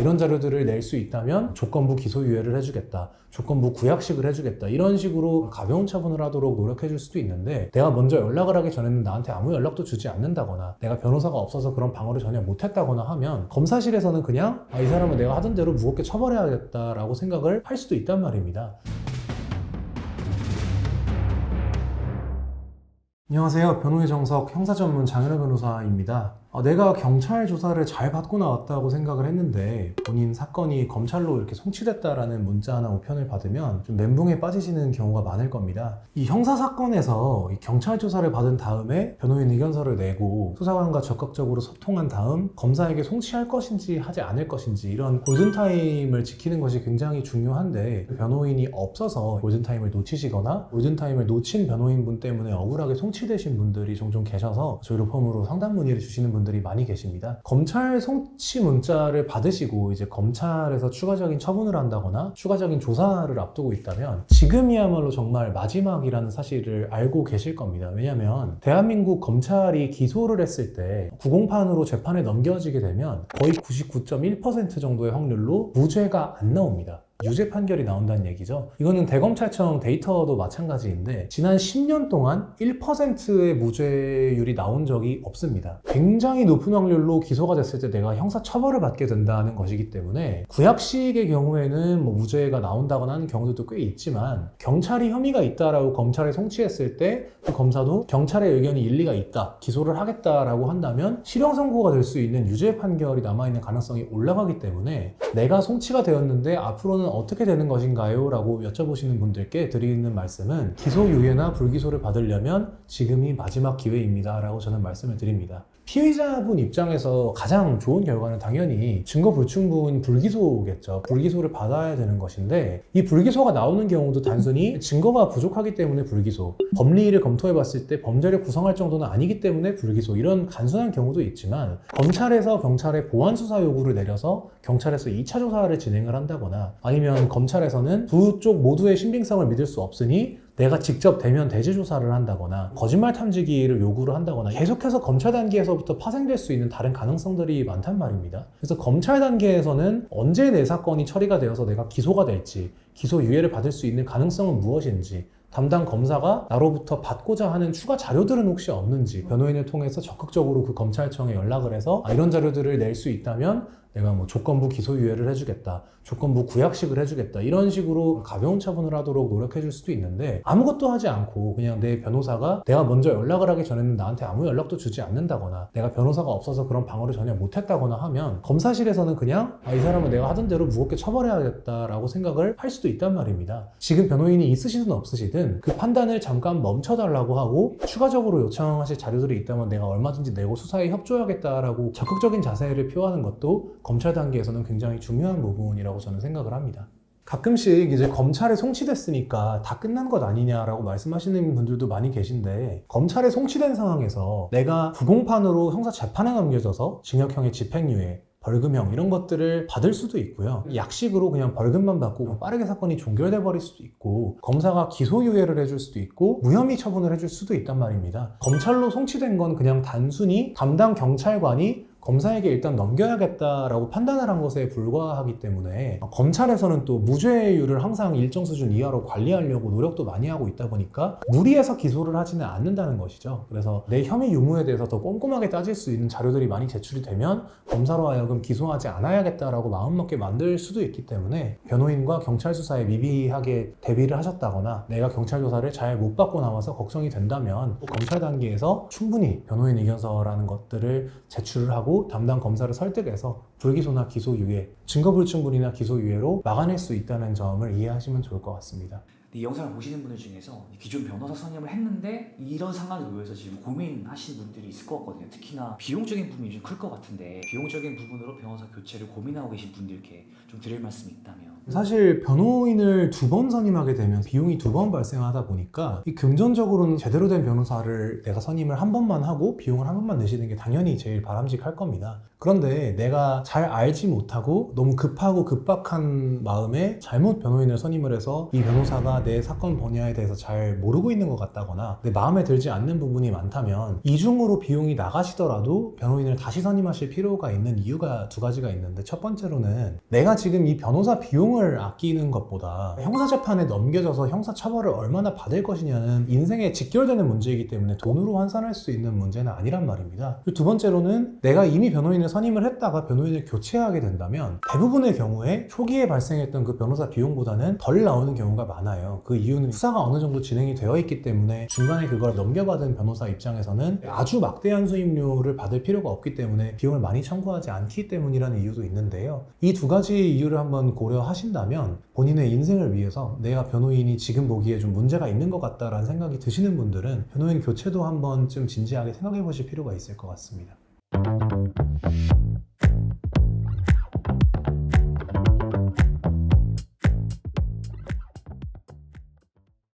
이런 자료들을 낼 수 있다면 조건부 기소유예를 해주겠다, 조건부 구약식을 해주겠다, 이런 식으로 가벼운 처분을 하도록 노력해줄 수도 있는데, 내가 먼저 연락을 하기 전에는 나한테 아무 연락도 주지 않는다거나 내가 변호사가 없어서 그런 방어를 전혀 못했다거나 하면 검사실에서는 그냥 이 사람은 내가 하던 대로 무겁게 처벌해야겠다라고 생각을 할 수도 있단 말입니다. 안녕하세요. 변호의 정석 형사전문 장현우 변호사입니다. 내가 경찰 조사를 잘 받고 나왔다고 생각을 했는데 본인 사건이 검찰로 이렇게 송치됐다라는 문자나 우편을 받으면 좀 멘붕에 빠지시는 경우가 많을 겁니다. 이 형사사건에서 경찰 조사를 받은 다음에 변호인 의견서를 내고 수사관과 적극적으로 소통한 다음 검사에게 송치할 것인지 하지 않을 것인지, 이런 골든타임을 지키는 것이 굉장히 중요한데, 변호인이 없어서 골든타임을 놓치시거나 골든타임을 놓친 변호인분 때문에 억울하게 송치되신 분들이 종종 계셔서 저희로 펌으로 상담 문의를 주시는 분들이 많이 계십니다. 검찰 송치 문자를 받으시고 이제 검찰에서 추가적인 처분을 한다거나 추가적인 조사를 앞두고 있다면 지금이야말로 정말 마지막이라는 사실을 알고 계실 겁니다. 왜냐하면 대한민국 검찰이 기소를 했을 때 구공판으로 재판에 넘겨지게 되면 거의 99.1% 정도의 확률로 무죄가 안 나옵니다. 유죄 판결이 나온다는 얘기죠. 이거는 대검찰청 데이터도 마찬가지인데 지난 10년 동안 1%의 무죄율이 나온 적이 없습니다. 굉장히 높은 확률로 기소가 됐을 때 내가 형사 처벌을 받게 된다는 것이기 때문에, 구약식의 경우에는 무죄가 나온다거나 하는 경우도 꽤 있지만 경찰이 혐의가 있다라고 검찰에 송치했을 때 그 검사도 경찰의 의견이 일리가 있다, 기소를 하겠다라고 한다면 실형 선고가 될 수 있는 유죄 판결이 남아있는 가능성이 올라가기 때문에, 내가 송치가 되었는데 앞으로는 어떻게 되는 것인가요? 라고 여쭤보시는 분들께 드리는 말씀은, 기소유예나 불기소를 받으려면 지금이 마지막 기회입니다 라고 저는 말씀을 드립니다. 피의자분 입장에서 가장 좋은 결과는 당연히 증거 불충분 불기소겠죠. 불기소를 받아야 되는 것인데, 이 불기소가 나오는 경우도 단순히 증거가 부족하기 때문에 불기소, 법리를 검토해 봤을 때 범죄를 구성할 정도는 아니기 때문에 불기소, 이런 단순한 경우도 있지만, 검찰에서 경찰에 보완 수사 요구를 내려서 경찰에서 2차 조사를 진행을 한다거나, 아니면 검찰에서는 두 쪽 모두의 신빙성을 믿을 수 없으니 내가 직접 대면 대질 조사를 한다거나 거짓말 탐지기를 요구를 한다거나, 계속해서 검찰 단계에서부터 파생될 수 있는 다른 가능성들이 많단 말입니다. 그래서 검찰 단계에서는 언제 내 사건이 처리가 되어서 내가 기소가 될지, 기소유예를 받을 수 있는 가능성은 무엇인지, 담당 검사가 나로부터 받고자 하는 추가 자료들은 혹시 없는지 변호인을 통해서 적극적으로 그 검찰청에 연락을 해서 이런 자료들을 낼 수 있다면 내가 조건부 기소유예를 해주겠다, 조건부 구약식을 해주겠다, 이런 식으로 가벼운 처분을 하도록 노력해줄 수도 있는데, 아무것도 하지 않고 그냥 내 변호사가 내가 먼저 연락을 하기 전에는 나한테 아무 연락도 주지 않는다거나 내가 변호사가 없어서 그런 방어를 전혀 못했다거나 하면 검사실에서는 그냥 이 사람은 내가 하던 대로 무겁게 처벌해야겠다라고 생각을 할 수도 있단 말입니다. 지금 변호인이 있으시든 없으시든 그 판단을 잠깐 멈춰달라고 하고 추가적으로 요청하실 자료들이 있다면 내가 얼마든지 내고 수사에 협조하겠다라고 적극적인 자세를 표하는 것도 검찰 단계에서는 굉장히 중요한 부분이라고 저는 생각을 합니다. 가끔씩 이제 검찰에 송치됐으니까 다 끝난 것 아니냐라고 말씀하시는 분들도 많이 계신데, 검찰에 송치된 상황에서 내가 구공판으로 형사 재판에 넘겨져서 징역형의 집행유예, 벌금형 이런 것들을 받을 수도 있고요. 약식으로 그냥 벌금만 받고 빠르게 사건이 종결돼 버릴 수도 있고, 검사가 기소유예를 해줄 수도 있고 무혐의 처분을 해줄 수도 있단 말입니다. 검찰로 송치된 건 그냥 단순히 담당 경찰관이 검사에게 일단 넘겨야겠다라고 판단을 한 것에 불과하기 때문에, 검찰에서는 또 무죄율을 항상 일정 수준 이하로 관리하려고 노력도 많이 하고 있다 보니까 무리해서 기소를 하지는 않는다는 것이죠. 그래서 내 혐의 유무에 대해서 더 꼼꼼하게 따질 수 있는 자료들이 많이 제출이 되면 검사로 하여금 기소하지 않아야겠다라고 마음먹게 만들 수도 있기 때문에, 변호인과 경찰 수사에 미비하게 대비를 하셨다거나 내가 경찰 조사를 잘 못 받고 나와서 걱정이 된다면 검찰 단계에서 충분히 변호인 의견서라는 것들을 제출을 하고 담당 검사를 설득해서 불기소나 기소유예, 증거불충분이나 기소유예로 막아낼 수 있다는 점을 이해하시면 좋을 것 같습니다. 이 영상을 보시는 분들 중에서 기존 변호사 선임을 했는데 이런 상황에 놓여서 지금 고민하시는 분들이 있을 것 같거든요. 특히나 비용적인 부분이 좀 클 것 같은데, 비용적인 부분으로 변호사 교체를 고민하고 계신 분들께 좀 드릴 말씀이 있다면. 사실 변호인을 2번 선임하게 되면 비용이 2번 발생하다 보니까 이 금전적으로는 제대로 된 변호사를 내가 선임을 한 번만 하고 비용을 한 번만 내시는 게 당연히 제일 바람직할 겁니다. 그런데 내가 잘 알지 못하고 너무 급하고 급박한 마음에 잘못 변호인을 선임을 해서 이 변호사가 내 사건 분야에 대해서 잘 모르고 있는 것 같다거나 내 마음에 들지 않는 부분이 많다면 이중으로 비용이 나가시더라도 변호인을 다시 선임하실 필요가 있는 이유가 두 가지가 있는데, 첫 번째로는 내가 지금 이 변호사 비용을 아끼는 것보다 형사재판에 넘겨져서 형사처벌을 얼마나 받을 것이냐는 인생에 직결되는 문제이기 때문에 돈으로 환산할 수 있는 문제는 아니란 말입니다. 그리고 두 번째로는 내가 이미 변호인을 선임을 했다가 변호인을 교체하게 된다면 대부분의 경우에 초기에 발생했던 그 변호사 비용보다는 덜 나오는 경우가 많아요. 그 이유는 수사가 어느 정도 진행이 되어 있기 때문에 중간에 그걸 넘겨받은 변호사 입장에서는 아주 막대한 수임료를 받을 필요가 없기 때문에 비용을 많이 청구하지 않기 때문이라는 이유도 있는데요. 이 두 가지 이유를 한번 고려하신다면 본인의 인생을 위해서 내가 변호인이 지금 보기에 좀 문제가 있는 것 같다라는 생각이 드시는 분들은 변호인 교체도 한번 좀 진지하게 생각해 보실 필요가 있을 것 같습니다.